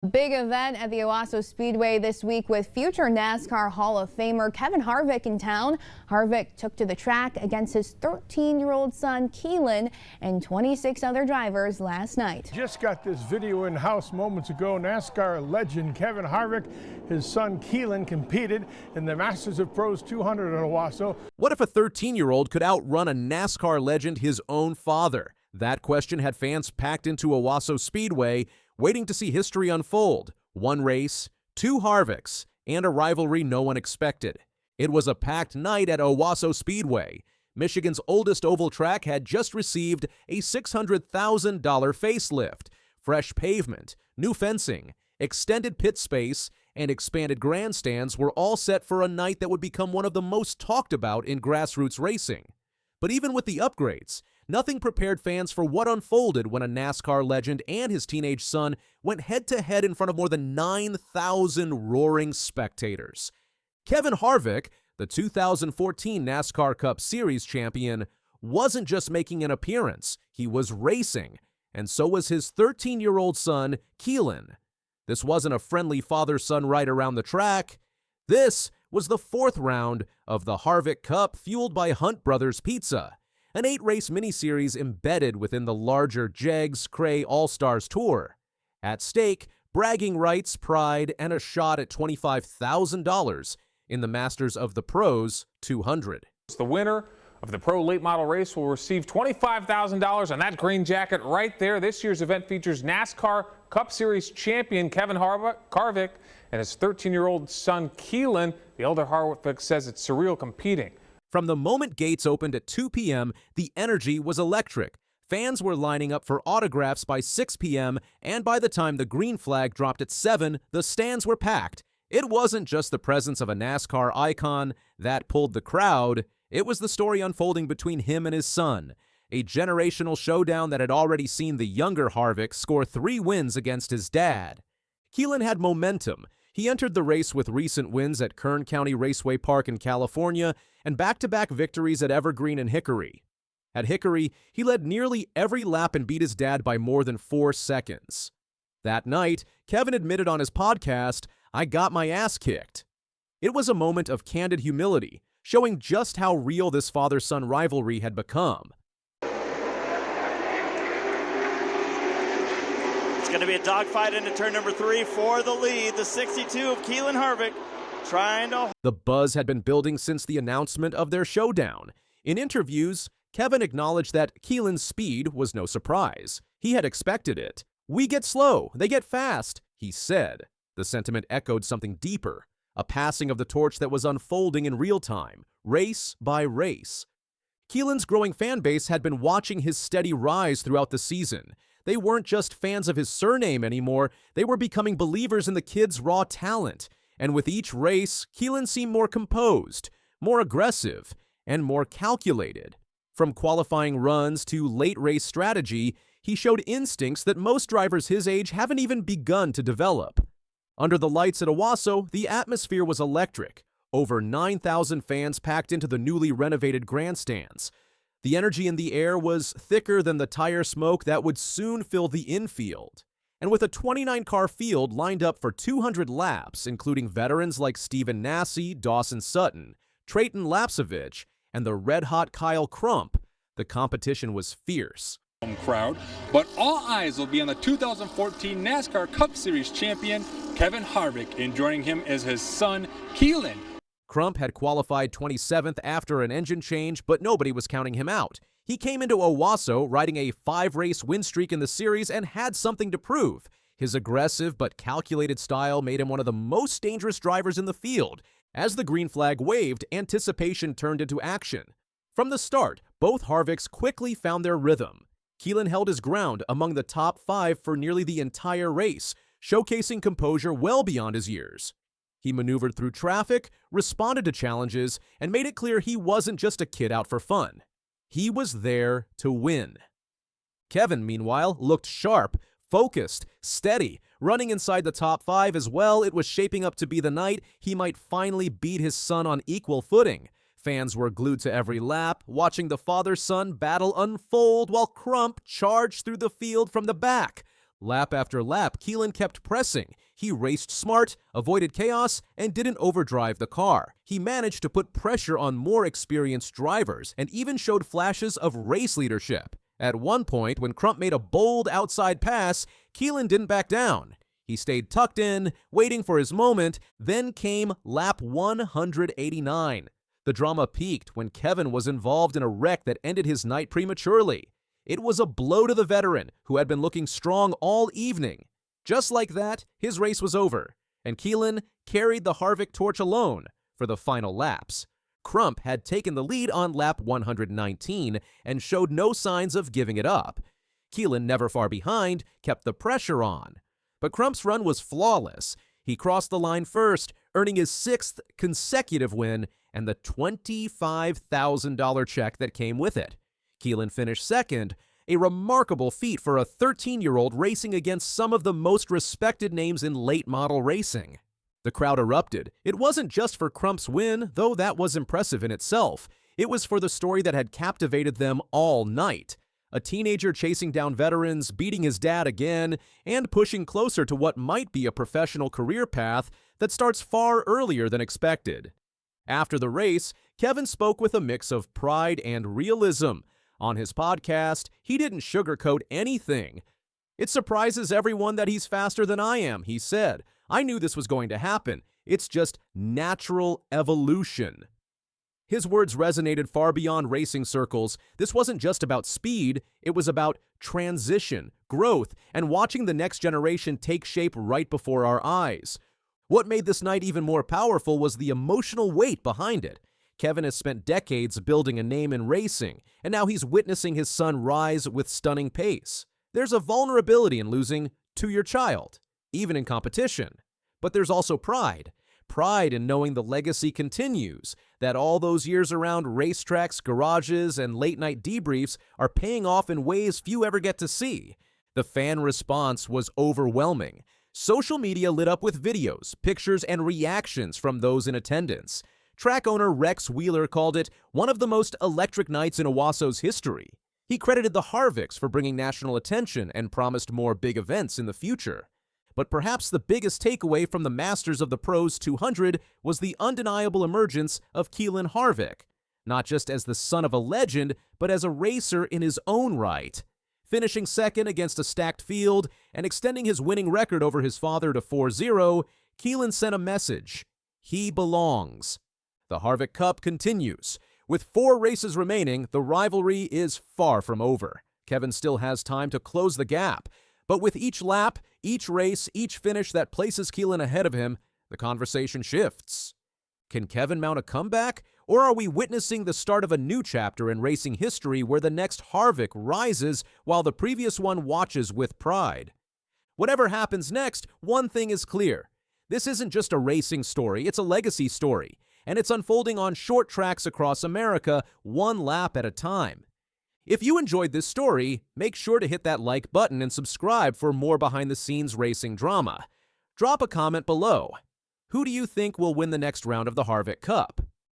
Big event at the Owosso Speedway this week with future NASCAR Hall of Famer Keelan Harvick in town. Harvick took to the track against his 13-year-old son Keelan and 26 other drivers last night. Just got this video in-house moments ago. NASCAR legend Keelan Harvick, his son Keelan, competed in the Masters of Pros 200 at Owosso. What if a 13-year-old could outrun a NASCAR legend, his own father? That question had fans packed into Owosso Speedway, waiting to see history unfold. One race, two Harvicks, and a rivalry no one expected. It was a packed night at Owosso Speedway. Michigan's oldest oval track had just received a $600,000 facelift. Fresh pavement, new fencing, extended pit space, and expanded grandstands were all set for a night that would become one of the most talked about in grassroots racing. But even with the upgrades, nothing prepared fans for what unfolded when a NASCAR legend and his teenage son went head-to-head in front of more than 9,000 roaring spectators. Keelan Harvick, the 2014 NASCAR Cup Series champion, wasn't just making an appearance, he was racing, and so was his 13-year-old son, Keelan. This wasn't a friendly father-son ride around the track. This was the fourth round of the Harvick Cup, fueled by Hunt Brothers Pizza, an 8-race miniseries embedded within the larger Jegs Cray All-Stars Tour. At stake, bragging rights, pride, and a shot at $25,000 in the Masters of the Pros 200. The winner of the Pro Late Model race will receive $25,000 on that green jacket right there. This year's event features NASCAR Cup Series champion Keelan Harvick and his 13-year-old son Keelan. The elder Harvick says it's surreal competing. From the moment gates opened at 2 p.m., the energy was electric. Fans were lining up for autographs by 6 p.m., and by the time the green flag dropped at 7, the stands were packed. It wasn't just the presence of a NASCAR icon that pulled the crowd. It was the story unfolding between him and his son, a generational showdown that had already seen the younger Harvick score 3 wins against his dad. Keelan had momentum. He entered the race with recent wins at Kern County Raceway Park in California and back-to-back victories at Evergreen and Hickory. At Hickory, he led nearly every lap and beat his dad by more than 4 seconds. That night, Keelan admitted on his podcast, "I got my ass kicked." It was a moment of candid humility, showing just how real this father-son rivalry had become. It's going to be a dogfight into turn number 3 for the lead. The 62 of Keelan Harvick trying to... The buzz had been building since the announcement of their showdown. In interviews, Keelan acknowledged that Keelan's speed was no surprise. He had expected it. "We get slow, they get fast," he said. The sentiment echoed something deeper, a passing of the torch that was unfolding in real time, race by race. Keelan's growing fan base had been watching his steady rise throughout the season. They weren't just fans of his surname anymore, they were becoming believers in the kid's raw talent. And with each race, Keelan seemed more composed, more aggressive, and more calculated. From qualifying runs to late race strategy, he showed instincts that most drivers his age haven't even begun to develop. Under the lights at Owosso, the atmosphere was electric. Over 9,000 fans packed into the newly renovated grandstands. The energy in the air was thicker than the tire smoke that would soon fill the infield. And with a 29-car field lined up for 200 laps, including veterans like Stephen Nasse, Dawson Sutton, Trayton Lapsovich, and the red-hot Kyle Crump, the competition was fierce. Crowd, but all eyes will be on the 2014 NASCAR Cup Series champion Keelan Harvick, and joining him is his son Keelan. Crump had qualified 27th after an engine change, but nobody was counting him out. He came into Owosso riding a 5-race win streak in the series and had something to prove. His aggressive but calculated style made him one of the most dangerous drivers in the field. As the green flag waved, anticipation turned into action. From the start, both Harvicks quickly found their rhythm. Keelan held his ground among the top 5 for nearly the entire race, showcasing composure well beyond his years. He maneuvered through traffic, responded to challenges, and made it clear he wasn't just a kid out for fun. He was there to win. Keelan, meanwhile, looked sharp, focused, steady, running inside the top 5 as well. It was shaping up to be the night he might finally beat his son on equal footing. Fans were glued to every lap, watching the father-son battle unfold while Crump charged through the field from the back. Lap after lap, Keelan kept pressing. He raced smart, avoided chaos, and didn't overdrive the car. He managed to put pressure on more experienced drivers and even showed flashes of race leadership. At one point, when Crump made a bold outside pass, Keelan didn't back down. He stayed tucked in, waiting for his moment. Then came lap 189. The drama peaked when Kevin was involved in a wreck that ended his night prematurely. It was a blow to the veteran, who had been looking strong all evening. Just like that, his race was over, and Keelan carried the Harvick torch alone for the final laps. Crump had taken the lead on lap 119 and showed no signs of giving it up. Keelan, never far behind, kept the pressure on. But Crump's run was flawless. He crossed the line first, earning his 6th consecutive win and the $25,000 check that came with it. Keelan finished second, a remarkable feat for a 13-year-old racing against some of the most respected names in late model racing. The crowd erupted. It wasn't just for Crump's win, though that was impressive in itself. It was for the story that had captivated them all night. A teenager chasing down veterans, beating his dad again, and pushing closer to what might be a professional career path that starts far earlier than expected. After the race, Kevin spoke with a mix of pride and realism. On his podcast, he didn't sugarcoat anything. "It surprises everyone that he's faster than I am," he said. "I knew this was going to happen. It's just natural evolution." His words resonated far beyond racing circles. This wasn't just about speed, it was about transition, growth, and watching the next generation take shape right before our eyes. What made this night even more powerful was the emotional weight behind it. Kevin has spent decades building a name in racing, and now he's witnessing his son rise with stunning pace. There's a vulnerability in losing to your child, even in competition. But there's also pride. Pride in knowing the legacy continues, that all those years around racetracks, garages, and late-night debriefs are paying off in ways few ever get to see. The fan response was overwhelming. Social media lit up with videos, pictures, and reactions from those in attendance. Track owner Rex Wheeler called it one of the most electric nights in Owosso's history. He credited the Harvicks for bringing national attention and promised more big events in the future. But perhaps the biggest takeaway from the Masters of the Pros 200 was the undeniable emergence of Keelan Harvick, not just as the son of a legend, but as a racer in his own right. Finishing second against a stacked field and extending his winning record over his father to 4-0, Keelan sent a message: he belongs. The Harvick Cup continues. With 4 races remaining, the rivalry is far from over. Kevin still has time to close the gap. But with each lap, each race, each finish that places Keelan ahead of him, the conversation shifts. Can Kevin mount a comeback? Or are we witnessing the start of a new chapter in racing history where the next Harvick rises while the previous one watches with pride? Whatever happens next, one thing is clear. This isn't just a racing story, it's a legacy story. And it's unfolding on short tracks across America, one lap at a time. If you enjoyed this story, make sure to hit that like button and subscribe for more behind-the-scenes racing drama. Drop a comment below. Who do you think will win the next round of the Harvick Cup?